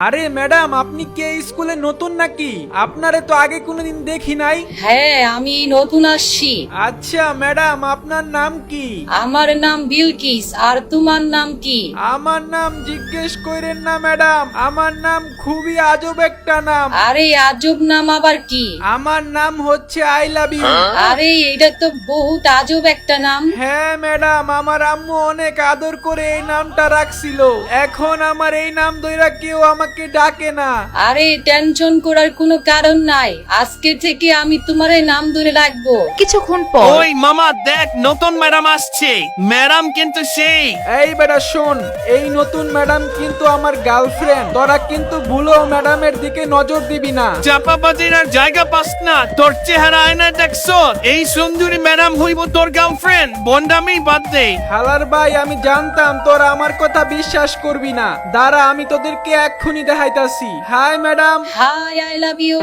আরে ম্যাডাম, আপনি কি এই স্কুলে নতুন নাকি? আপনারে তো আগে কোনোদিন দেখি নাই। হ্যাঁ, আমি নতুন আসছি। আচ্ছা ম্যাডাম, আপনার নাম কি? আমার নাম বিলকিস। আর তোমার নাম কি? আমার নাম জিজ্ঞেস করেন না ম্যাডাম, আমার নাম খুবই আজব একটা নাম। আরে আজব নাম আবার কি? আমার নাম হচ্ছে আই লাভ ইউ। আরে এটা তো বহুত আজব একটা নাম। হ্যাঁ ম্যাডাম, আমার আম্মু অনেক আদর করে এই নামটা রাখছিল। এখন আমার এই নাম ধইরা কেউ আমাকে ডাকে না। আরে টেনশন করার কোনো কারণ নাই, আজকে থেকে আমি তোমার এই নাম ধরে রাখবো। কিছুক্ষণ পর ওই মামা দেখ, নতুন ম্যাডাম আসছে। ম্যাডাম কিন্তু সেই। এই বেটা শোন, এই নতুন ম্যাডাম কিন্তু আমার গার্লফ্রেন্ড। তোরা কিন্তু ভুলেও ম্যাডামের দিকে নজর দিবি না। চাপাবাজির আর জায়গা পাস না। তোর চেহারা আয়নায় দেখছ? এই সুন্দরী ম্যাডাম হইব তোর গার্লফ্রেন্ড? বন্ডামি বাদ দে। হালার ভাই, আমি জানতাম তোরা আমার কথা বিশ্বাস করবি না। দাঁড়া, আমি তোদেরকে এক্ষুনি দেখাইতাছি। Hi madam. Hi, I love you.